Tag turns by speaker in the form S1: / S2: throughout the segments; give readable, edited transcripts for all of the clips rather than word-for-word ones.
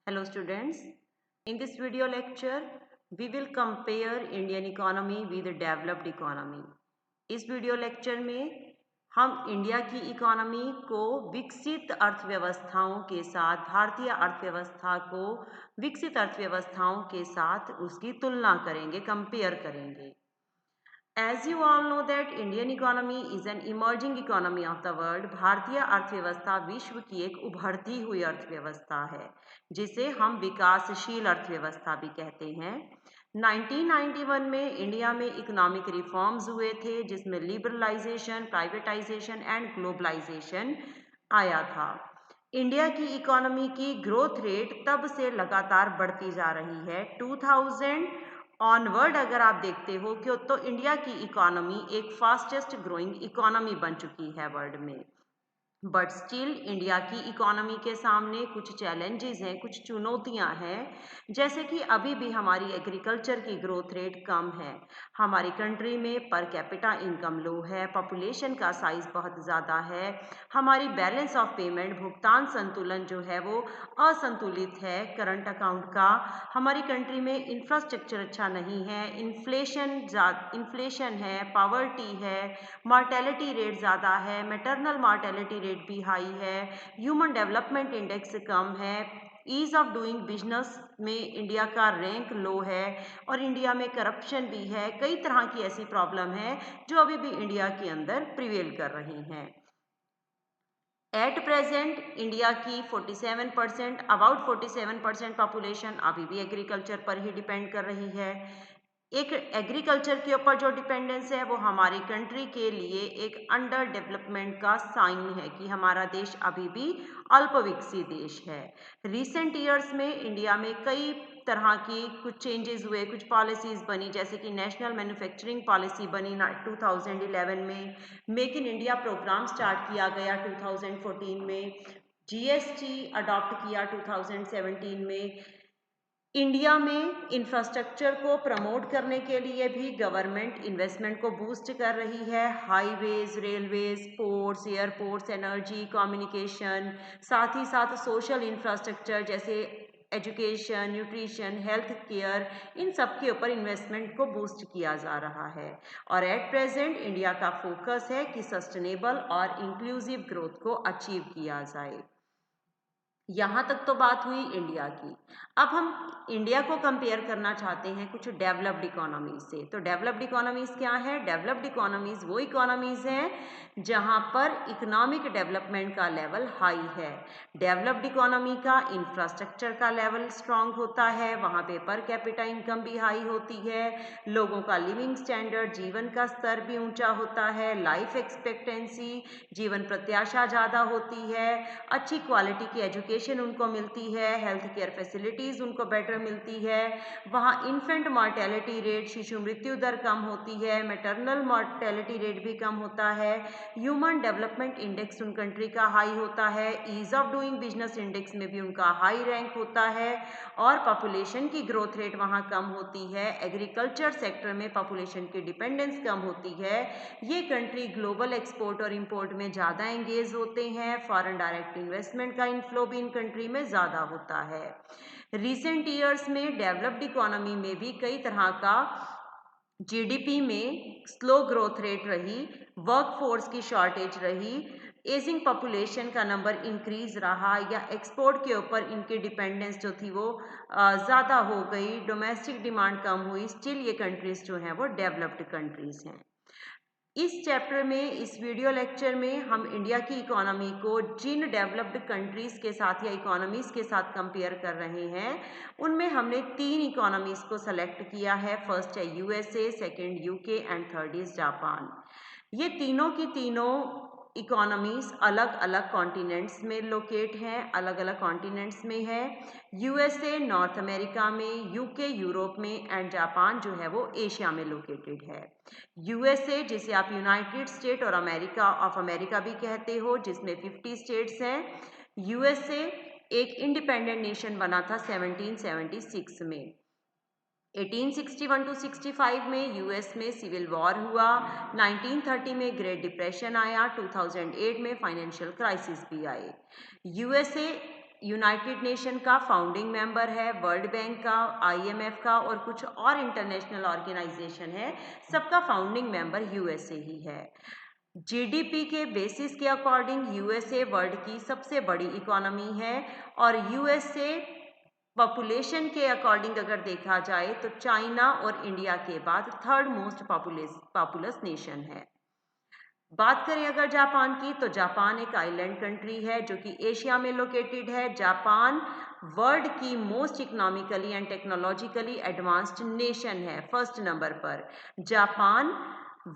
S1: Hello students, in this video lecture we will compare Indian economy with the developed economy. इस video lecture में हम India की economy को विकसित अर्थव्यवस्थाओं के साथ भारतीय अर्थव्यवस्था को विकसित अर्थव्यवस्थाओं के साथ उसकी तुलना करेंगे, कंपेयर करेंगे. As you all know that Indian economy is an emerging economy of the world. भारतीय अर्थव्यवस्था विश्व की एक उभरती हुई अर्थव्यवस्था है जिसे हम विकासशील अर्थव्यवस्था भी कहते हैं. 1991 में इंडिया में इकोनॉमिक रिफॉर्म्स हुए थे जिसमें लिबरलाइजेशन, प्राइवेटाइजेशन एंड ग्लोबलाइजेशन आया था. इंडिया की इकोनॉमी की ग्रोथ रेट तब से लगातार बढ़ती जा रही है. 2000 ऑनवर्ड अगर आप देखते हो कि तो इंडिया की इकोनॉमी एक फास्टेस्ट ग्रोइंग इकोनॉमी बन चुकी है वर्ल्ड में. बट स्टिल इंडिया की इकोनॉमी के सामने कुछ चैलेंजेस हैं, कुछ चुनौतियां हैं, जैसे कि अभी भी हमारी एग्रीकल्चर की ग्रोथ रेट कम है. हमारी कंट्री में पर कैपिटा इनकम लो है, पॉपुलेशन का साइज बहुत ज़्यादा है, हमारी बैलेंस ऑफ पेमेंट भुगतान संतुलन जो है वो असंतुलित है करंट अकाउंट का. हमारी कंट्री में इंफ्रास्ट्रक्चर अच्छा नहीं है, इन्फ्लेशन है, पॉवर्टी है, मॉर्टेलिटी रेट ज़्यादा है, मैटरनल मॉर्टेलिटी रेट भी हाई है, ह्यूमन डेवलपमेंट इंडेक्स कम है, ईज ऑफ डूइंग बिजनेस में इंडिया का रैंक लो है और इंडिया में करप्शन भी है. कई तरह की ऐसी प्रॉब्लम है जो अभी भी इंडिया के अंदर प्रिवेल कर रही हैं. एट प्रेजेंट इंडिया की 47% अबाउट 47% पॉपुलेशन अभी भी एग्रीकल्चर पर ही डिपेंड कर रही है. एक एग्रीकल्चर के ऊपर जो डिपेंडेंस है वो हमारी कंट्री के लिए एक अंडर डेवलपमेंट का साइन है कि हमारा देश अभी भी अल्प विकसित देश है. रिसेंट ईयर्स में इंडिया में कई तरह की कुछ चेंजेस हुए, कुछ पॉलिसीज बनी, जैसे कि नेशनल मैन्युफैक्चरिंग पॉलिसी बनी 2011 में, make in India programme start किया गया 2014 में, जीएसटी अडॉप्ट किया 2017 में. इंडिया में इंफ्रास्ट्रक्चर को प्रमोट करने के लिए भी गवर्नमेंट इन्वेस्टमेंट को बूस्ट कर रही है. Highways, railways, ports, airports, energy, communication, साथ ही साथ सोशल इंफ्रास्ट्रक्चर जैसे एजुकेशन, न्यूट्रिशन, हेल्थ केयर, इन सब के ऊपर इन्वेस्टमेंट को बूस्ट किया जा रहा है. और एट प्रेजेंट इंडिया का फोकस है कि सस्टेनेबल और इंक्लूसिव ग्रोथ को अचीव किया जाए. यहाँ तक तो बात हुई इंडिया की. अब हम इंडिया को कंपेयर करना चाहते हैं कुछ डेवलप्ड इकोनॉमीज से. तो डेवलप्ड इकोनॉमीज क्या है? डेवलप्ड इकोनॉमीज वो इकोनॉमीज हैं जहाँ पर इकोनॉमिक डेवलपमेंट का लेवल हाई है. डेवलप्ड इकोनॉमी का इंफ्रास्ट्रक्चर का लेवल स्ट्रांग होता है, वहाँ पे पर कैपिटा इनकम भी हाई होती है, लोगों का लिविंग स्टैंडर्ड, जीवन का स्तर भी ऊंचा होता है, लाइफ एक्सपेक्टेंसी, जीवन प्रत्याशा ज़्यादा होती है, अच्छी क्वालिटी की एजुकेशन उनको मिलती है, हेल्थ केयर फैसिलिटीज़ उनको बेटर मिलती है, वहाँ इन्फेंट मॉर्टेलिटी रेट, शिशु मृत्यु दर कम होती है, मैटरनल मॉर्टेलिटी रेट भी कम होता है, ह्यूमन डेवलपमेंट इंडेक्स उन कंट्री का हाई होता है, ease of doing business index में भी उनका हाई रैंक होता है, और पॉपुलेशन की ग्रोथ रेट वहाँ कम होती है. एग्रीकल्चर सेक्टर में पॉपुलेशन की डिपेंडेंस कम होती है. ये कंट्री ग्लोबल एक्सपोर्ट और इंपोर्ट में ज़्यादा एंगेज होते हैं. फॉरेन डायरेक्ट इन्वेस्टमेंट का इनफ्लो भी इन कंट्री में ज़्यादा होता है. रिसेंट ईयर्स में डेवलप्ड इकोनॉमी में भी कई तरह का जीडीपी में स्लो ग्रोथ रेट रही, वर्कफोर्स की शॉर्टेज रही, एजिंग पॉपुलेशन का नंबर इंक्रीज रहा, या एक्सपोर्ट के ऊपर इनकी डिपेंडेंस जो थी वो ज़्यादा हो गई, डोमेस्टिक डिमांड कम हुई. स्टिल ये कंट्रीज जो हैं वो डेवलप्ड कंट्रीज हैं. इस चैप्टर में, इस वीडियो लेक्चर में हम इंडिया की इकोनॉमी को जिन डेवलप्ड कंट्रीज के साथ या इकोनॉमीज के साथ कंपेयर कर रहे हैं उनमें हमने 3 इकोनॉमीज को सेलेक्ट किया है. फर्स्ट है USA, second UK and third is Japan. ये तीनों की तीनों इकोनॉमीज अलग अलग कॉन्टिनेंट्स में लोकेट हैं, अलग अलग कॉन्टिनेंट्स में है. यूएसए नॉर्थ अमेरिका में, यूके यूरोप में एंड जापान जो है वो एशिया में लोकेटेड है. यूएसए जिसे आप यूनाइटेड स्टेट और अमेरिका ऑफ अमेरिका भी कहते हो, जिसमें 50 स्टेट्स हैं. यूएसए एक इंडिपेंडेंट नेशन बना था 1776 में. 1861 टू 65 में यूएस में सिविल वॉर हुआ, 1930 में ग्रेट डिप्रेशन आया, 2008 में फाइनेंशियल क्राइसिस भी आए. यूएसए यूनाइटेड नेशन का फाउंडिंग मेंबर है, वर्ल्ड बैंक का, IMF का और कुछ और इंटरनेशनल ऑर्गेनाइजेशन है, सबका फाउंडिंग मेंबर यूएसए ही है। जीडीपी के बेसिस के अकॉर्डिंग यूएसए वर्ल्ड की सबसे बड़ी इकोनॉमी है और यूएसए पॉपुलेशन के अकॉर्डिंग अगर देखा जाए तो चाइना और इंडिया के बाद थर्ड मोस्ट पॉपुलस नेशन है। बात करें अगर जापान की, तो जापान एक आइलैंड कंट्री है जो कि एशिया में लोकेटेड है। जापान वर्ल्ड की most economically and technologically advanced nation है, फर्स्ट नंबर पर। जापान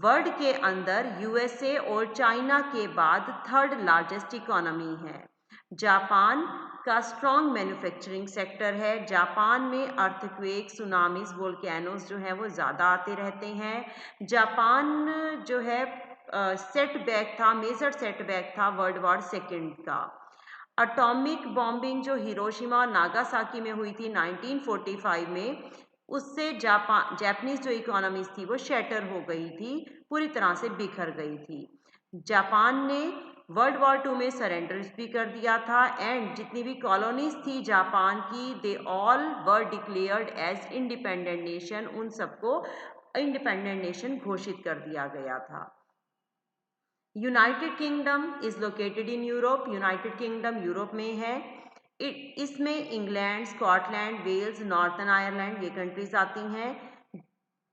S1: वर्ल्ड के अंदर यूएसए और चाइना के बाद थर्ड लार्जेस्ट इकोनॉमी है। जापान का स्ट्रॉन्ग मैन्युफैक्चरिंग सेक्टर है। जापान में अर्थक्वेक, सुनामीज, वोल्केनोज जो है वो ज़्यादा आते रहते हैं। जापान जो है सेटबैक था, मेजर सेटबैक था वर्ल्ड वॉर सेकेंड का। अटोमिक बॉम्बिंग जो हिरोशिमा और नागासाकी में हुई थी 1945 में, उससे जापानीज जो इकोनॉमीज थी वो शैटर हो गई थी, पूरी तरह से बिखर गई थी। जापान ने वर्ल्ड वॉर 2 में सरेंडर भी कर दिया था एंड जितनी भी कॉलोनीज थी जापान की, they all were declared as independent nation, उन सबको इंडिपेंडेंट नेशन घोषित कर दिया गया था। United Kingdom is located in Europe. United Kingdom Europe में है। इसमें England, Scotland, Wales, northern Ireland ये कंट्रीज आती हैं।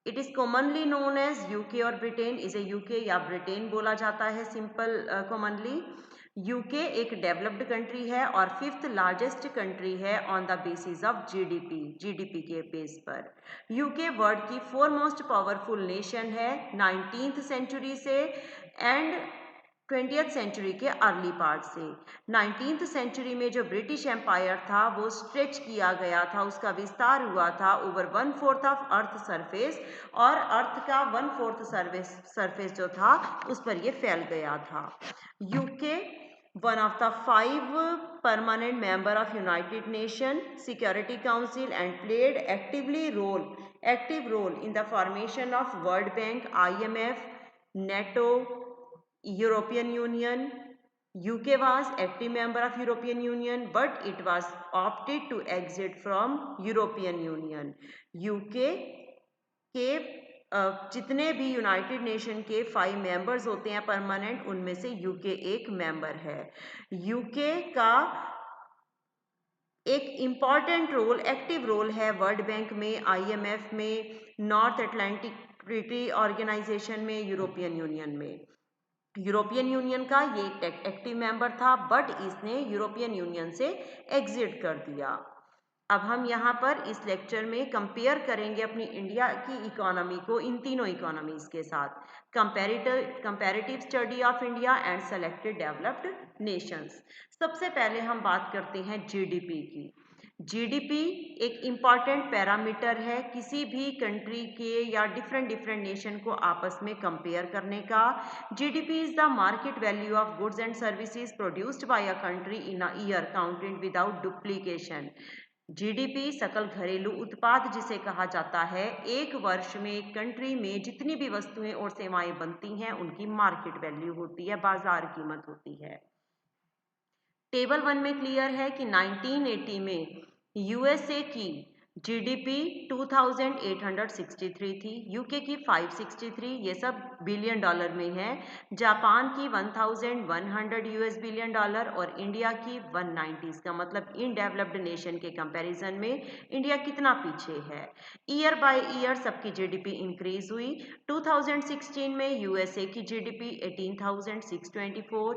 S1: It is commonly known as UK और ब्रिटेन। इसे यूके या ब्रिटेन बोला जाता है सिंपल कॉमनली। यूके एक डेवलप्ड कंट्री है और फिफ्थ लार्जेस्ट कंट्री है on the basis of GDP के बेस पर। यूके वर्ल्ड की 4 मोस्ट पावरफुल नेशन है 19th सेंचुरी से एंड 20th सेंचुरी के अर्ली पार्ट से। 19th सेंचुरी में जो ब्रिटिश एम्पायर था वो स्ट्रेच किया गया था, उसका विस्तार हुआ था ओवर 1/4 ऑफ अर्थ सरफेस, और अर्थ का 1/4 सरफेस जो था उस पर ये फैल गया था। UK one of the 5 permanent member of United Nations Security Council and played active role in the formation of World Bank, IMF, NATO, European Union. UK was active member of European Union but it was opted to exit from European Union. UK के जितने भी United nation के 5 members होते हैं permanent, उनमें से UK एक member है। यूके का एक इम्पॉर्टेंट रोल, एक्टिव रोल है वर्ल्ड बैंक में, IMF में, नॉर्थ अटलांटिक ट्रीटी ऑर्गेनाइजेशन में, यूरोपियन यूनियन में। यूरोपियन यूनियन का ये एक एक्टिव मेंबर था बट इसने यूरोपियन यूनियन से एग्जिट कर दिया। अब हम यहाँ पर इस लेक्चर में कंपेयर करेंगे अपनी इंडिया की इकोनॉमी को इन तीनों इकोनॉमीज के साथ। Comparative study of India and selected developed Nations. सबसे पहले हम बात करते हैं जीडीपी की। जीडीपी एक इम्पॉर्टेंट पैरामीटर है किसी भी कंट्री के या डिफरेंट नेशन को आपस में कंपेयर करने का। GDP is the market value of goods and services produced by a country in a year counted without duplication. GDP सकल घरेलू उत्पाद जिसे कहा जाता है, एक वर्ष में एक कंट्री में जितनी भी वस्तुएं और सेवाएं बनती हैं उनकी मार्केट वैल्यू होती है, बाजार कीमत होती है। टेबल 1 में क्लियर है कि 1980 में यूएसए की जीडीपी 2863 थी, यूके की 563, ये सब बिलियन डॉलर में है। जापान की 1100 यूएस बिलियन डॉलर और इंडिया की 190। इसका मतलब इन डेवलप्ड नेशन के कंपैरिजन में इंडिया कितना पीछे है। ईयर बाय ईयर सबकी जीडीपी इंक्रीज हुई। 2016 में यूएसए की जीडीपी 18,624,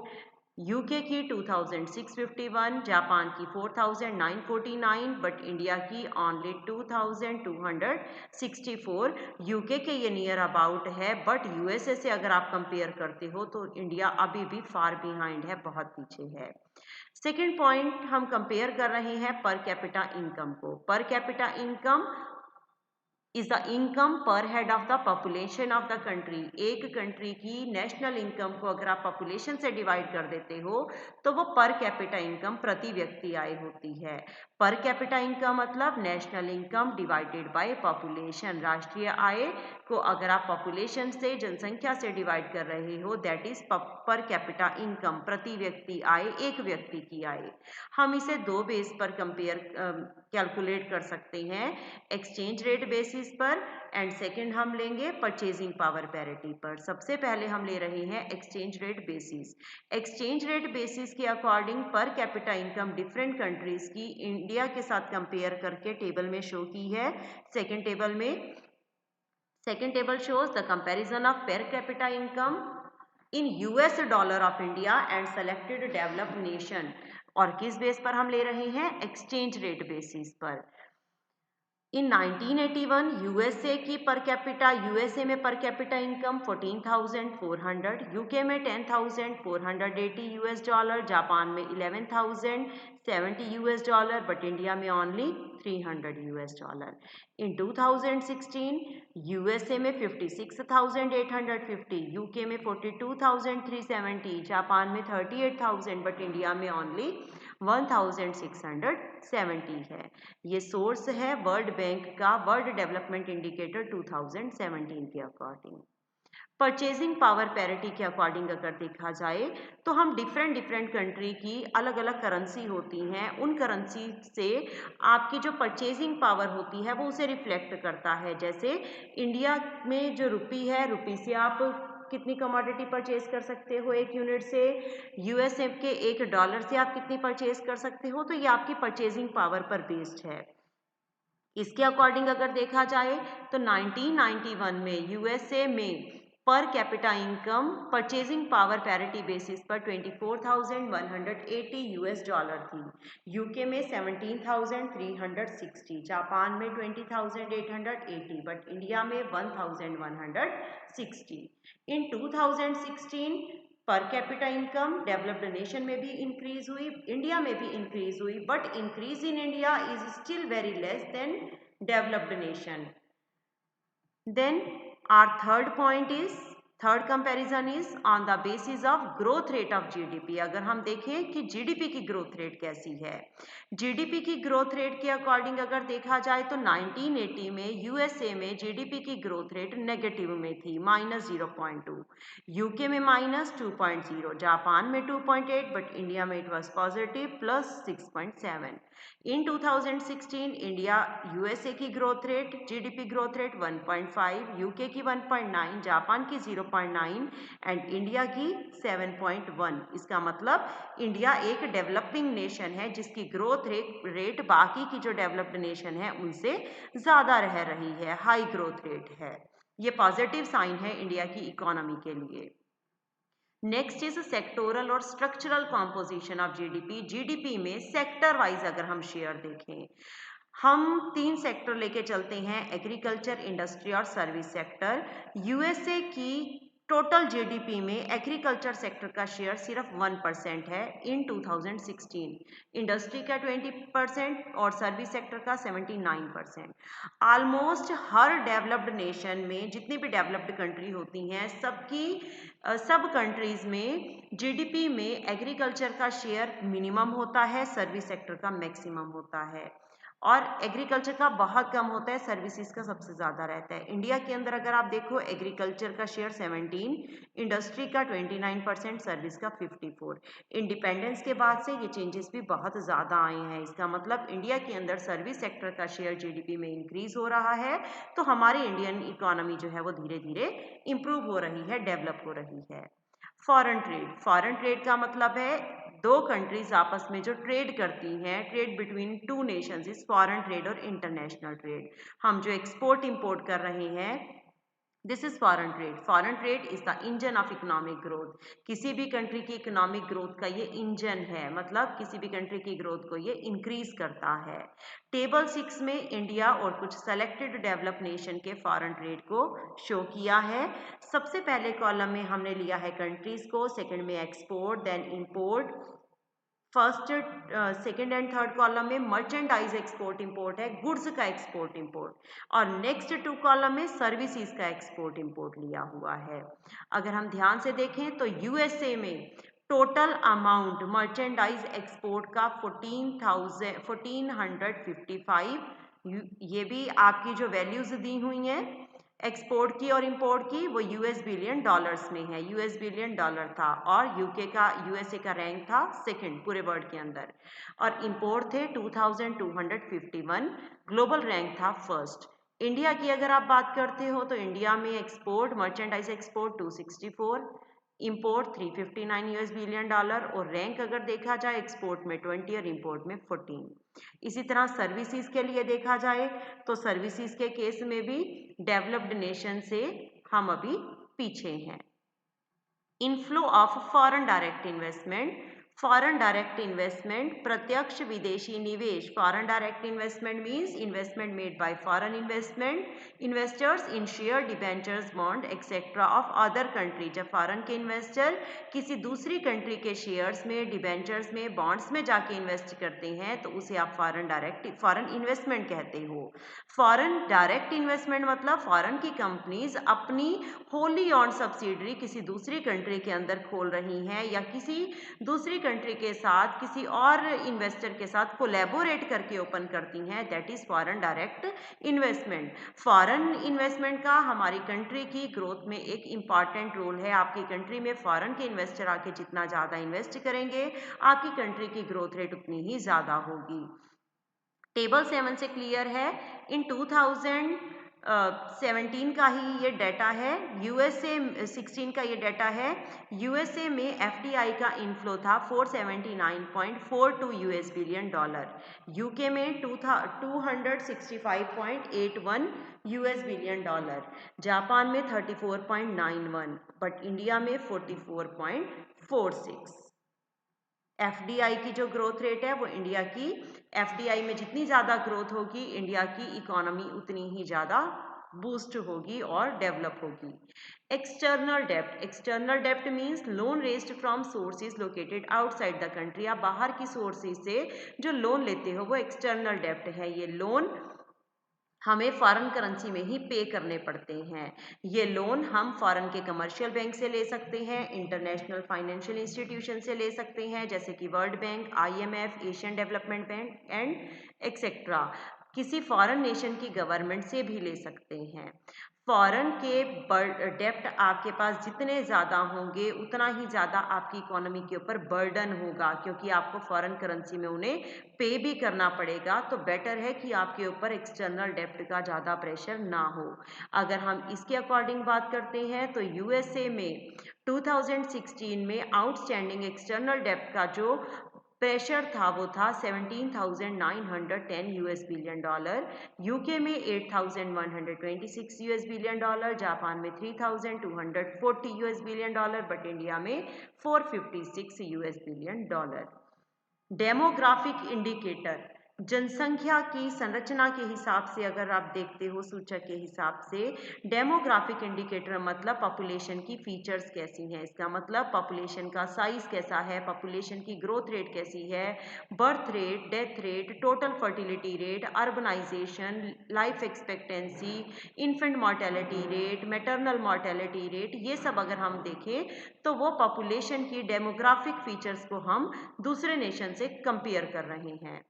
S1: यूके की 2651, जापान की 4949 बट इंडिया की ओनली 2264। यूके के ये नियर अबाउट है बट यूएसए से अगर आप कंपेयर करते हो तो इंडिया अभी भी फार बिहाइंड है, बहुत पीछे है। सेकेंड पॉइंट हम कंपेयर कर रहे हैं पर कैपिटा इनकम को। Per capita income is the income per head of the population of the country. एक कंट्री की नेशनल इनकम को अगर आप पॉपुलेशन से डिवाइड कर देते हो तो वो पर कैपिटा इनकम प्रति व्यक्ति आय होती है। पर कैपिटा इनकम मतलब national income divided by population, राष्ट्रीय आय को अगर आप पॉपुलेशन से, जनसंख्या से डिवाइड कर रहे हो, दैट इज पर कैपिटा इनकम, प्रति व्यक्ति आय, एक व्यक्ति की आय। हम इसे दो बेस पर कैलकुलेट कर सकते हैं, एक्सचेंज रेट बेसिस पर एंड सेकंड हम लेंगे परचेजिंग पावर पैरिटी पर। सबसे पहले हम ले रहे हैं exchange rate basis. Exchange rate basis के according per capita income different countries की इंडिया के साथ कंपेयर करके टेबल में शो की है। Second table shows the comparison of per capita income in US dollar of India and selected developed nation. और किस बेस पर हम ले रहे हैं, एक्सचेंज रेट बेसिस पर। इन 1981 यूएसए की पर कैपिटा, यूएसए में पर कैपिटा इनकम 14,400, यूके में 10,480 यूएस डॉलर, जापान में 11,070 यूएस डॉलर, बट इंडिया में ओनली 300 यूएस डॉलर। इन 2016 यूएसए में 56,850, यूके में 42,370, जापान में 38,000, बट इंडिया में ओनली 1,670 है। ये सोर्स है वर्ल्ड बैंक का वर्ल्ड डेवलपमेंट इंडिकेटर 2017 के अकॉर्डिंग। परचेजिंग पावर पैरिटी के अकॉर्डिंग अगर देखा जाए तो हम डिफरेंट कंट्री की अलग अलग करेंसी होती हैं, उन करेंसी से आपकी जो परचेजिंग पावर होती है वो उसे रिफ्लेक्ट करता है। जैसे इंडिया में जो रुपी है, रुपी से आप कितनी कमोडिटी परचेज कर सकते हो एक यूनिट से, यूएसए के एक डॉलर से आप कितनी परचेज कर सकते हो, तो ये आपकी परचेजिंग पावर पर बेस्ड है। इसके अकॉर्डिंग अगर देखा जाए तो 1991 में यूएसए में पर capita income purchasing power parity basis पर 24,180 यूएस डॉलर थी, यूके में 17,360, जापान में 20,880, बट इंडिया में 1,160। इन 2016 पर कैपिटा इनकम डेवलप्ड नेशन में भी इंक्रीज हुई, इंडिया में भी इंक्रीज हुई, but increase in India is still very less than developed nation. Then our third comparison is on the basis of growth rate of GDP। अगर हम देखें कि GDP की ग्रोथ रेट कैसी है, GDP की ग्रोथ रेट के अकॉर्डिंग अगर देखा जाए तो 1980 में यूएसए में GDP की ग्रोथ रेट नेगेटिव में थी, -0.2, यूके में -2.0, जापान में 2.8, बट इंडिया में it was positive +6.7। In 2016 India USA की growth rate, GDP growth rate 1.5, UK की 1.9, जापान की 0.9 एंड इंडिया की 7.1। इसका मतलब इंडिया एक डेवलपिंग नेशन है जिसकी ग्रोथ रेट बाकी की जो डेवलप्ड नेशन है उनसे ज़्यादा रह रही है, हाई ग्रोथ रेट है। ये पॉजिटिव साइन है इंडिया की इकोनॉमी के लिए। नेक्स्ट इज सेक्टोरल और structural composition of GDP. GDP में सेक्टर वाइज अगर हम शेयर देखें, हम 3 सेक्टर लेके चलते हैं, एग्रीकल्चर, इंडस्ट्री और सर्विस सेक्टर। यूएसए की टोटल जीडीपी में एग्रीकल्चर सेक्टर का शेयर सिर्फ 1% है इन 2016, इंडस्ट्री का 20% और सर्विस सेक्टर का 79%। ऑलमोस्ट हर डेवलप्ड नेशन में जितनी भी डेवलप्ड कंट्री होती हैं सब कंट्रीज में जीडीपी में एग्रीकल्चर का शेयर मिनिमम होता है, सर्विस सेक्टर का मैक्सिमम होता है, और एग्रीकल्चर का बहुत कम होता है, सर्विसेज का सबसे ज़्यादा रहता है। इंडिया के अंदर अगर आप देखो एग्रीकल्चर का शेयर 17, इंडस्ट्री का 29%, सर्विस का 54। इंडिपेंडेंस के बाद से ये चेंजेस भी बहुत ज़्यादा आए हैं। इसका मतलब इंडिया के अंदर सर्विस सेक्टर का शेयर जीडीपी में इंक्रीज हो रहा है, तो हमारी इंडियन इकोनॉमी जो है वो धीरे धीरे इम्प्रूव हो रही है, डेवलप हो रही है। फॉरेन ट्रेड का मतलब है दो कंट्रीज आपस में जो ट्रेड करती हैं, trade between two nations is foreign trade और इंटरनेशनल ट्रेड। हम जो एक्सपोर्ट इंपोर्ट कर रहे हैं, this is foreign trade. Foreign trade is the engine of economic growth. किसी भी कंट्री की इकोनॉमिक ग्रोथ का ये इंजन है, मतलब किसी भी कंट्री की ग्रोथ को ये इंक्रीज करता है। टेबल 6 में इंडिया और कुछ सेलेक्टेड डेवलप नेशन के फॉरेन ट्रेड को शो किया है। सबसे पहले कॉलम में हमने लिया है कंट्रीज को, सेकंड में export, then import, first second and third column में मर्चेंडाइज एक्सपोर्ट इंपोर्ट है, गुड्स का एक्सपोर्ट इंपोर्ट, और नेक्स्ट 2 कॉलम में सर्विसेज का एक्सपोर्ट इंपोर्ट लिया हुआ है। अगर हम ध्यान से देखें तो यूएसए में टोटल अमाउंट मर्चेंडाइज एक्सपोर्ट का 1455, ये भी आपकी जो वैल्यूज दी हुई हैं एक्सपोर्ट की और इंपोर्ट की वो यूएस बिलियन डॉलर्स में है, यूएस बिलियन डॉलर था। और यूएसए का रैंक था सेकंड पूरे वर्ल्ड के अंदर, और इंपोर्ट थे 2251, ग्लोबल रैंक था फर्स्ट। इंडिया की अगर आप बात करते हो तो इंडिया में export, merchandise export 264, import 359 US billion dollar, और रैंक अगर देखा जाए एक्सपोर्ट में 20 और इंपोर्ट में 14। इसी तरह सर्विसेज के लिए देखा जाए तो सर्विसेज के केस में भी डेवलप्ड नेशन से हम अभी पीछे हैं। Inflow of foreign direct investment, foreign direct investment प्रत्यक्ष विदेशी निवेश। Foreign direct investment means investment made by foreign investors in share, debentures, bond etcetera of other country. जब फॉरेन के इन्वेस्टर किसी दूसरी कंट्री के शेयर्स में, डिबेंचर्स में, बॉन्ड्स में जाके इन्वेस्ट करते हैं तो उसे आप फॉरेन इन्वेस्टमेंट कहते हो। फॉरेन डायरेक्ट इन्वेस्टमेंट मतलब फॉरेन की कंपनीज अपनी होली ऑन सब्सिडरी किसी दूसरी कंट्री के अंदर खोल रही हैं, या किसी दूसरी कंट्री के साथ किसी और इन्वेस्टर के साथ कोलैबोरेट करके ओपन करती हैं, that is foreign direct investment. Foreign investment का हमारी कंट्री की ग्रोथ में एक इम्पॉर्टेंट रोल है। आपकी कंट्री में फॉरेन के इन्वेस्टर आके जितना ज़्यादा इन्वेस्ट करेंगे, आपकी कंट्री की ग्रोथ रेट उतनी ही ज़्यादा होगी। टेबल 7 से क्लियर है। इन 2017 का ही ये डाटा है, यूएसए 16 का ये डाटा है। यूएसए में एफडीआई का इनफ्लो था 479.42 यूएस बिलियन डॉलर, यूके में 265.81 यूएस बिलियन डॉलर, जापान में 34.91, बट इंडिया में 44.46। एफडीआई की जो ग्रोथ रेट है वो इंडिया की, एफडीआई में जितनी ज़्यादा ग्रोथ होगी इंडिया की इकोनॉमी उतनी ही ज़्यादा बूस्ट होगी और डेवलप होगी। External dept, external dept means loan raised from sources located outside the country. आप बाहर की सोर्सेज से जो लोन लेते हो वो एक्सटर्नल डेप्ट है। ये लोन हमें फॉरेन करेंसी में ही पे करने पड़ते हैं। ये लोन हम फॉरेन के कमर्शियल बैंक से ले सकते हैं, इंटरनेशनल फाइनेंशियल इंस्टीट्यूशन से ले सकते हैं जैसे कि world bank, IMF, Asian development bank and etcetera. किसी फॉरेन नेशन की गवर्नमेंट से भी ले सकते हैं। फॉरेन के डेप्ट आपके पास जितने ज़्यादा होंगे उतना ही ज़्यादा आपकी इकोनॉमी के ऊपर बर्डन होगा, क्योंकि आपको फॉरेन करेंसी में उन्हें पे भी करना पड़ेगा। तो बेटर है कि आपके ऊपर एक्सटर्नल डेप्ट का ज़्यादा प्रेशर ना हो। अगर हम इसके अकॉर्डिंग बात करते हैं तो यूएसए में 2016 में आउटस्टैंडिंग एक्सटर्नल डेप्ट का जो प्रेशर था वो था 17,910 यूएस बिलियन डॉलर, यूके में 8,126 यूएस बिलियन डॉलर, जापान में 3,240 US billion dollar, but India में 456 US billion dollar. Demographic indicator, जनसंख्या की संरचना के हिसाब से अगर आप देखते हो सूचक के हिसाब से, डेमोग्राफिक इंडिकेटर मतलब पॉपुलेशन की फीचर्स कैसी हैं। इसका मतलब पॉपुलेशन का साइज कैसा है, पॉपुलेशन की ग्रोथ रेट कैसी है, birth rate, death rate, total fertility rate, urbanisation, life expectancy, infant mortality rate, maternal mortality rate, ये सब अगर हम देखें तो वो पॉपुलेशन की डेमोग्राफिक फीचर्स को हम दूसरे नेशन से कंपेयर कर रहे हैं।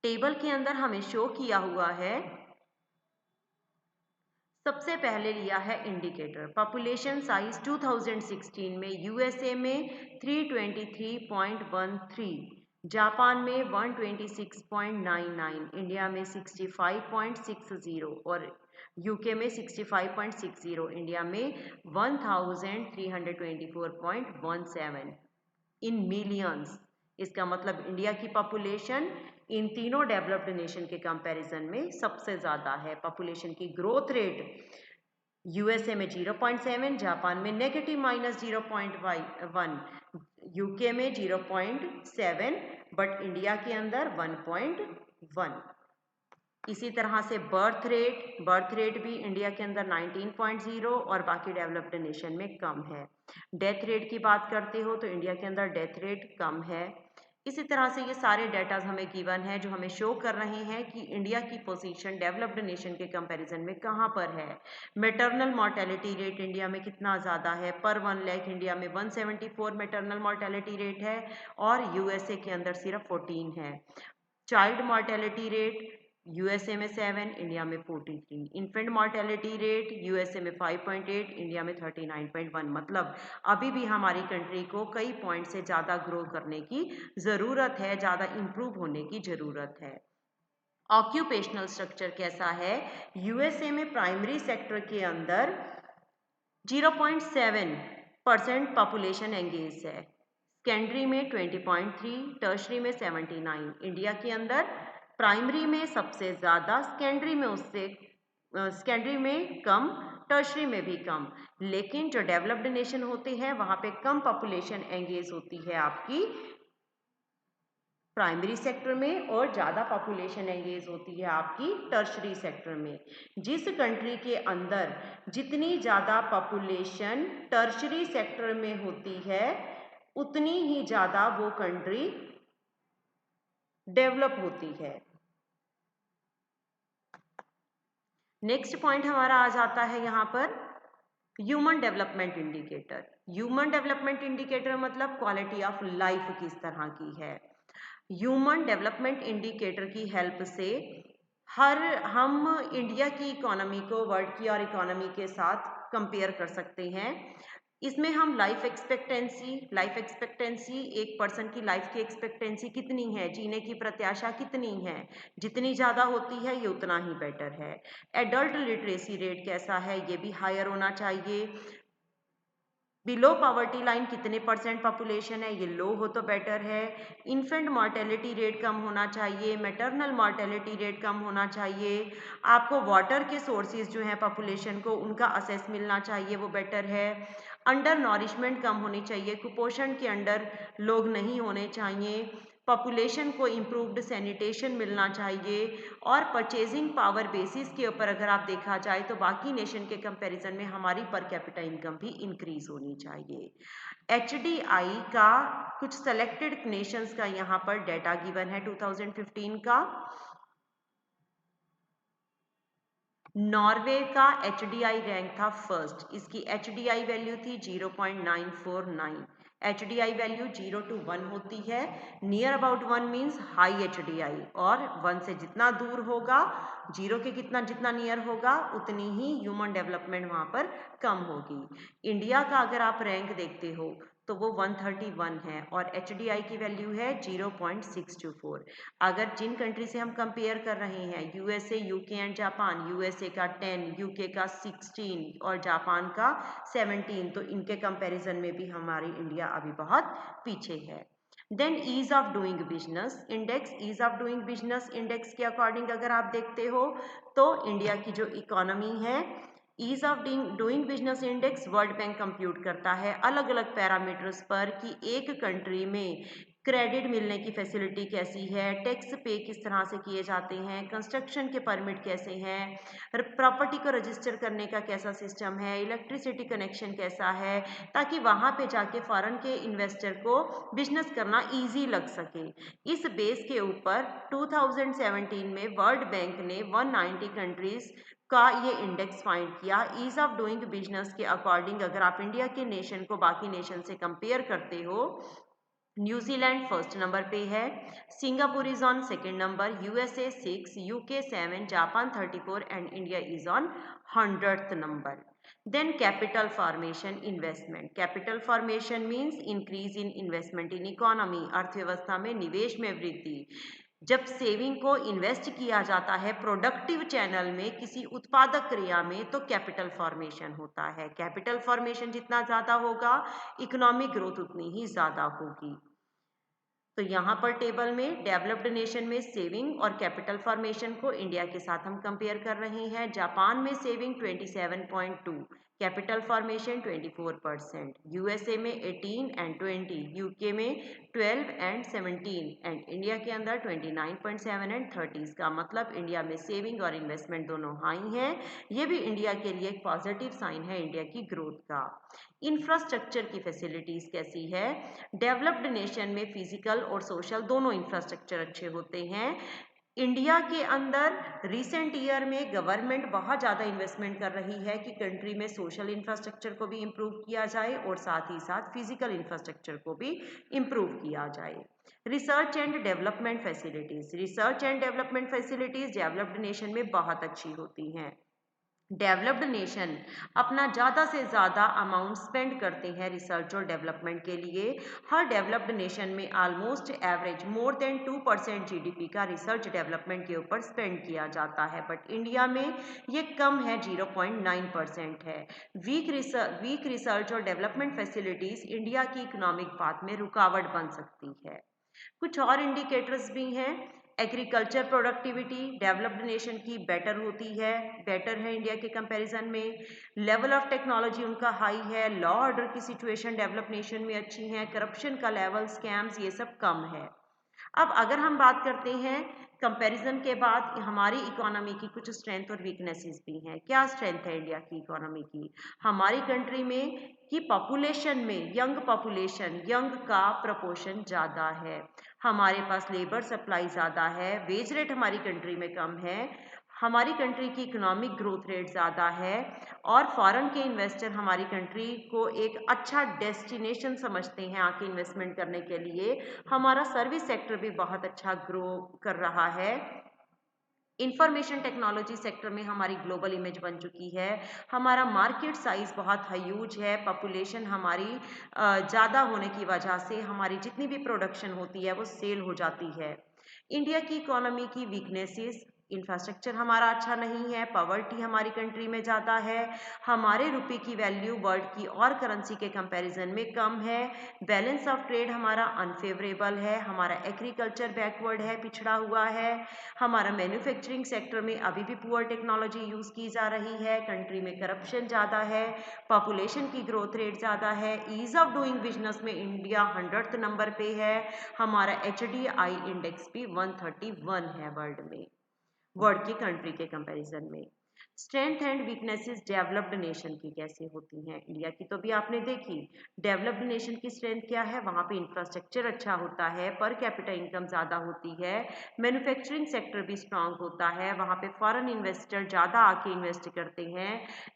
S1: टेबल के अंदर हमें शो किया हुआ है, सबसे पहले लिया है इंडिकेटर पॉपुलेशन साइज 2016 में यूएसए में 323.13, जापान में 126.99, इंडिया में 65.60 और यूके में 65.60, इंडिया में 1324.17 इन मिलियंस। इसका मतलब इंडिया की पॉपुलेशन इन तीनों डेवलप्ड नेशन के कंपैरिजन में सबसे ज़्यादा है। पॉपुलेशन की ग्रोथ रेट यूएसए में 0.7, जापान में नेगेटिव -0.1, यूके में 0.7, बट इंडिया के अंदर 1.1। इसी तरह से बर्थ रेट भी इंडिया के अंदर 19.0 और बाकी डेवलप्ड नेशन में कम है। डेथ रेट की बात करते हो तो इंडिया के अंदर डेथ रेट कम है। इसी तरह से ये सारे डेटाज हमें गिवन है जो हमें शो कर रहे हैं कि इंडिया की पोजीशन डेवलप्ड नेशन के कंपैरिजन में कहाँ पर है। मैटरनल मॉर्टेलिटी रेट इंडिया में कितना ज़्यादा है, पर 1 लाख इंडिया में 174 मैटरनल मॉर्टेलिटी रेट है और यूएसए के अंदर सिर्फ 14 है। चाइल्ड मॉर्टेलिटी रेट यूएसए में 7, इंडिया में 43। इन्फेंट मॉर्टेलिटी रेट यूएसए में 5.8, इंडिया में 39.1। मतलब अभी भी हमारी कंट्री को कई पॉइंट से ज़्यादा ग्रो करने की ज़रूरत है, ज़्यादा इम्प्रूव होने की ज़रूरत है। ऑक्यूपेशनल स्ट्रक्चर कैसा है? यूएसए में प्राइमरी सेक्टर के अंदर 0.7% पॉपुलेशन एंगेज है, सेकेंडरी में 20.3, टर्शरी में 79। इंडिया के अंदर प्राइमरी में सबसे ज़्यादा, सेकेंडरी में उससे सेकेंडरी में कम, टर्शरी में भी कम। लेकिन जो डेवलप्ड नेशन होते हैं वहाँ पे कम पॉपुलेशन एंगेज होती है आपकी प्राइमरी सेक्टर में और ज़्यादा पॉपुलेशन एंगेज होती है आपकी टर्शरी सेक्टर में। जिस कंट्री के अंदर जितनी ज़्यादा पॉपुलेशन टर्शरी सेक्टर में होती है उतनी ही ज़्यादा वो कंट्री डेवलप होती है। नेक्स्ट पॉइंट हमारा आ जाता है यहाँ पर human development indicator. Human development indicator मतलब क्वालिटी ऑफ लाइफ किस तरह की है। ह्यूमन डेवलपमेंट इंडिकेटर की हेल्प से हम इंडिया की इकोनॉमी को वर्ल्ड की और इकोनॉमी के साथ कंपेयर कर सकते हैं। इसमें हम लाइफ एक्सपेक्टेंसी एक पर्सन की लाइफ की एक्सपेक्टेंसी कितनी है, जीने की प्रत्याशा कितनी है, जितनी ज़्यादा होती है ये उतना ही बेटर है। एडल्ट लिटरेसी रेट कैसा है, ये भी हायर होना चाहिए। बिलो पॉवर्टी लाइन कितने परसेंट पॉपुलेशन है, ये लो हो तो बेटर है। इन्फेंट मॉर्टेलिटी रेट कम होना चाहिए, मैटरनल मॉर्टेलिटी रेट कम होना चाहिए। आपको वाटर के सोर्सेज जो हैं पॉपुलेशन को उनका असेस मिलना चाहिए, वो बेटर है। अंडर नॉरिशमेंट कम होनी चाहिए, कुपोषण के अंडर लोग नहीं होने चाहिए। पॉपुलेशन को इम्प्रूव्ड सैनिटेशन मिलना चाहिए। और परचेजिंग पावर बेसिस के ऊपर अगर आप देखा जाए तो बाकी नेशन के कंपैरिजन में हमारी पर कैपिटा इनकम भी इंक्रीज होनी चाहिए। HDI का कुछ सेलेक्टेड नेशंस का यहाँ पर डेटा गिवन है 2015 का। नॉर्वे का HDI रैंक था फर्स्ट, इसकी HDI वैल्यू थी 0.949। HDI वैल्यू 0 to 1 होती है। Near about 1 means high HDI, और 1 से जितना दूर होगा, 0 के जितना नियर होगा उतनी ही ह्यूमन डेवलपमेंट वहाँ पर कम होगी। इंडिया का अगर आप रैंक देखते हो तो वो 131 है और HDI की वैल्यू है 0.624। अगर जिन कंट्री से हम कंपेयर कर रहे हैं USA, UK and Japan, USA का 10, UK का 16 और जापान का 17, तो इनके कंपैरिजन में भी हमारी इंडिया अभी बहुत पीछे है। Then ease of doing business index, ease of doing business index के अकॉर्डिंग अगर आप देखते हो तो इंडिया की जो इकोनॉमी है, ease of doing business index World Bank compute करता है अलग अलग पैरामीटर्स पर कि एक कंट्री में क्रेडिट मिलने की फैसिलिटी कैसी है, टैक्स पे किस तरह से किए जाते हैं, कंस्ट्रक्शन के परमिट कैसे हैं, प्रॉपर्टी को रजिस्टर करने का कैसा सिस्टम है, इलेक्ट्रिसिटी कनेक्शन कैसा है, ताकि वहाँ पे जाके फॉरेन के इन्वेस्टर को बिजनेस करना इजी लग सके। इस बेस के ऊपर 2017 में वर्ल्ड बैंक ने 190 कंट्रीज का ये इंडेक्स फाइंड किया। ईज ऑफ डूइंग बिजनेस के अकॉर्डिंग अगर आप इंडिया के नेशन को बाकी नेशन से कंपेयर करते हो, न्यूजीलैंड फर्स्ट नंबर पे है, Singapore is on second number, USA 6, UK 7, Japan 34 and India is on 100th number. Then capital formation investment, capital formation means increase in investment in economy, अर्थव्यवस्था में निवेश में वृद्धि। जब सेविंग को इन्वेस्ट किया जाता है प्रोडक्टिव चैनल में, किसी उत्पादक क्रिया में, तो कैपिटल फॉर्मेशन होता है। कैपिटल फॉर्मेशन जितना ज़्यादा होगा इकोनॉमिक ग्रोथ उतनी ही ज़्यादा होगी। तो यहाँ पर टेबल में डेवलप्ड नेशन में सेविंग और कैपिटल फॉर्मेशन को इंडिया के साथ हम कंपेयर कर रहे हैं। जापान में सेविंग 27.2, कैपिटल फॉर्मेशन 24%, USA में 18 एंड 20, UK में 12 एंड 17 एंड इंडिया के अंदर 29.7 एंड 30। का मतलब इंडिया में सेविंग और इन्वेस्टमेंट दोनों हाई हैं। ये भी इंडिया के लिए एक पॉजिटिव साइन है इंडिया की ग्रोथ का। इंफ्रास्ट्रक्चर की फैसिलिटीज कैसी है? डेवलप्ड नेशन में फिजिकल और सोशल दोनों इंफ्रास्ट्रक्चर अच्छे होते हैं। इंडिया के अंदर रिसेंट ईयर में गवर्नमेंट बहुत ज़्यादा इन्वेस्टमेंट कर रही है कि कंट्री में सोशल इंफ्रास्ट्रक्चर को भी इम्प्रूव किया जाए और साथ ही साथ फिजिकल इंफ्रास्ट्रक्चर को भी इम्प्रूव किया जाए। Research and development facilities, research and development facilities developed nation में बहुत अच्छी होती हैं। डेवलप्ड नेशन अपना ज़्यादा से ज़्यादा अमाउंट स्पेंड करते हैं रिसर्च और डेवलपमेंट के लिए। हर डेवलप्ड नेशन में almost average more than 2% GDP का रिसर्च डेवलपमेंट के ऊपर स्पेंड किया जाता है, बट इंडिया में ये कम है, 0.9% है। वीक रिसर्च और डेवलपमेंट फैसिलिटीज़ इंडिया की इकोनॉमिक पाथ में रुकावट बन सकती है। कुछ और इंडिकेटर्स भी हैं। एग्रीकल्चर प्रोडक्टिविटी डेवलप्ड नेशन की बेटर है इंडिया के कंपैरिजन में। लेवल ऑफ टेक्नोलॉजी उनका हाई है। लॉ ऑर्डर की सिचुएशन डेवलप्ड नेशन में अच्छी है। करप्शन का लेवल, स्कैम्स, ये सब कम है। अब अगर हम बात करते हैं कंपैरिजन के बाद हमारी इकोनॉमी की कुछ स्ट्रेंथ और वीकनेसेस भी हैं। क्या स्ट्रेंथ है इंडिया की इकोनॉमी की? हमारी कंट्री में कि पॉपुलेशन में यंग का प्रपोर्शन ज़्यादा है। हमारे पास लेबर सप्लाई ज़्यादा है। वेज रेट हमारी कंट्री में कम है। हमारी कंट्री की इकोनॉमिक ग्रोथ रेट ज़्यादा है और फॉरेन के इन्वेस्टर हमारी कंट्री को एक अच्छा डेस्टिनेशन समझते हैं आके इन्वेस्टमेंट करने के लिए। हमारा सर्विस सेक्टर भी बहुत अच्छा ग्रो कर रहा है। इंफॉर्मेशन टेक्नोलॉजी सेक्टर में हमारी ग्लोबल इमेज बन चुकी है। हमारा मार्केट साइज बहुत ह्यूज है। पॉपुलेशन हमारी ज़्यादा होने की वजह से हमारी जितनी भी प्रोडक्शन होती है वो सेल हो जाती है। इंडिया की इकोनॉमी की वीकनेसेस, इंफ्रास्ट्रक्चर हमारा अच्छा नहीं है। पॉवर्टी हमारी कंट्री में ज़्यादा है। हमारे रुपए की वैल्यू वर्ल्ड की और करेंसी के कंपैरिजन में कम है। बैलेंस ऑफ ट्रेड हमारा अनफेवरेबल है। हमारा एग्रीकल्चर बैकवर्ड है, पिछड़ा हुआ है। हमारा मैन्युफैक्चरिंग सेक्टर में अभी भी पुअर टेक्नोलॉजी यूज़ की जा रही है। कंट्री में करप्शन ज़्यादा है। पॉपुलेशन की ग्रोथ रेट ज़्यादा है। ईज़ ऑफ डूइंग बिजनेस में इंडिया 100th नंबर पे है। हमारा HDI इंडेक्स भी 131 है वर्ल्ड की कंट्री के कंपैरिजन में। Strength and weaknesses developed nation की कैसे होती हैं? इंडिया की तो भी आपने देखी। डेवलप्ड नेशन की स्ट्रेंथ क्या है? वहाँ पे इंफ्रास्ट्रक्चर अच्छा होता है, पर कैपिटा इनकम ज़्यादा होती है, मैन्युफैक्चरिंग सेक्टर भी स्ट्रांग होता है, वहाँ पे फॉरेन इन्वेस्टर ज़्यादा आके इन्वेस्ट करते हैं,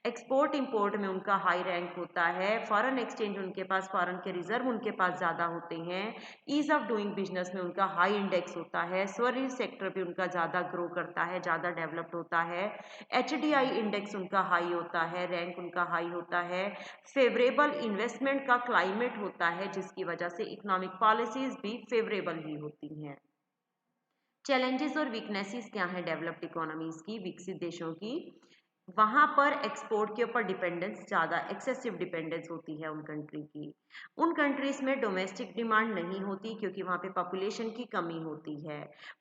S1: एक्सपोर्ट इम्पोर्ट में उनका हाई रैंक होता है, फॉरेन एक्सचेंज उनके पास, फॉरेन के रिजर्व उनके पास ज़्यादा होते हैं, ईज ऑफ डूइंग बिजनेस में उनका हाई इंडेक्स होता है, सर्विस सेक्टर भी उनका ज़्यादा ग्रो करता है, ज़्यादा डेवलप्ड होता है, HDI इंडेक्स उनका हाई होता है, रैंक उनका हाई होता है, फेवरेबल इन्वेस्टमेंट का क्लाइमेट होता है जिसकी वजह से इकोनॉमिक पॉलिसीज भी फेवरेबल ही होती हैं। चैलेंजेस और वीकनेसेस क्या हैं डेवलप्ड इकोनॉमीज की, विकसित देशों की? वहाँ पर एक्सपोर्ट के ऊपर डिपेंडेंस ज़्यादा, एक्सेसिव डिपेंडेंस होती है उन कंट्री की। उन कंट्रीज़ में डोमेस्टिक डिमांड नहीं होती क्योंकि वहाँ पे पॉपुलेशन की कमी होती है।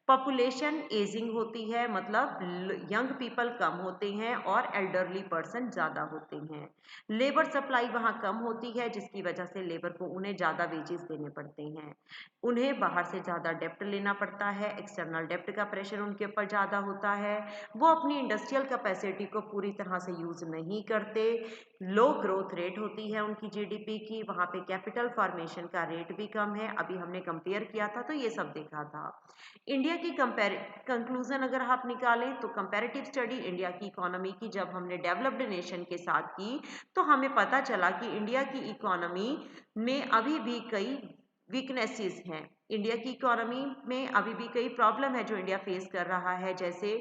S1: पॉपुलेशन एजिंग होती है, मतलब यंग पीपल कम होते हैं और एल्डरली पर्सन ज़्यादा होते हैं। लेबर सप्लाई वहाँ कम होती है जिसकी वजह से लेबर को उन्हें ज़्यादा वेजेस देने पड़ते हैं। उन्हें बाहर से ज़्यादा डेप्ट लेना पड़ता है, एक्सटर्नल डेप्ट का प्रेशर उनके ऊपर ज़्यादा होता है। वो अपनी इंडस्ट्रियल कैपेसिटी को पूरी तरह से यूज़ नहीं करते। लो ग्रोथ रेट होती है उनकी जीडीपी की। वहाँ पे कैपिटल फॉर्मेशन का रेट भी कम है। अभी हमने कंपेयर किया था तो ये सब देखा था। इंडिया की कंक्लूजन अगर आप निकालें तो कंपैरेटिव स्टडी इंडिया की इकोनॉमी की जब हमने डेवलप्ड नेशन के साथ की तो हमें पता चला कि इंडिया की इकोनॉमी में अभी भी कई वीकनेसेस हैं। इंडिया की इकोनॉमी में अभी भी कई प्रॉब्लम है जो इंडिया फेस कर रहा है, जैसे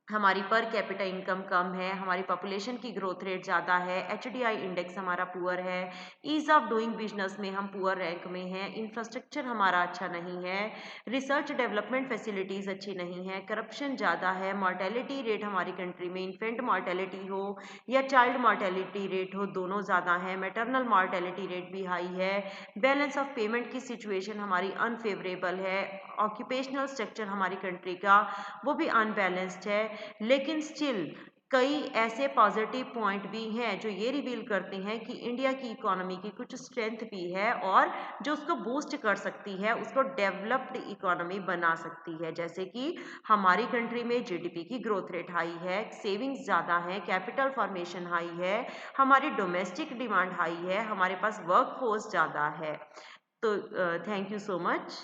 S1: हमारी पर कैपिटा इनकम कम है, हमारी पॉपुलेशन की ग्रोथ रेट ज़्यादा है, HDI इंडेक्स हमारा पुअर है, ईज़ ऑफ डूइंग बिजनेस में हम पुअर रैंक में हैं, इंफ्रास्ट्रक्चर हमारा अच्छा नहीं है, रिसर्च डेवलपमेंट फैसिलिटीज़ अच्छी नहीं है, करप्शन ज़्यादा है, मॉर्टेलिटी रेट हमारी कंट्री में इन्फेंट मॉर्टेलिटी हो या चाइल्ड मॉर्टेलिटी रेट हो, दोनों ज़्यादा है, मैटरनल मॉर्टेलिटी रेट भी हाई है, बैलेंस ऑफ पेमेंट की सिचुएशन हमारी अनफेवरेबल है, ऑक्यूपेशनल स्ट्रक्चर हमारी कंट्री का वो भी अनबैलेंस्ड है। लेकिन स्टिल कई ऐसे पॉजिटिव पॉइंट भी हैं जो ये रिवील करते हैं कि इंडिया की इकोनॉमी की कुछ स्ट्रेंथ भी है और जो उसको बूस्ट कर सकती है, उसको डेवलप्ड इकोनॉमी बना सकती है। जैसे कि हमारी कंट्री में जीडीपी की ग्रोथ रेट हाई है, सेविंग्स ज़्यादा है, कैपिटल फॉर्मेशन हाई है, हमारी डोमेस्टिक डिमांड हाई है, हमारे पास वर्क फोर्स ज़्यादा है। तो थैंक यू सो मच।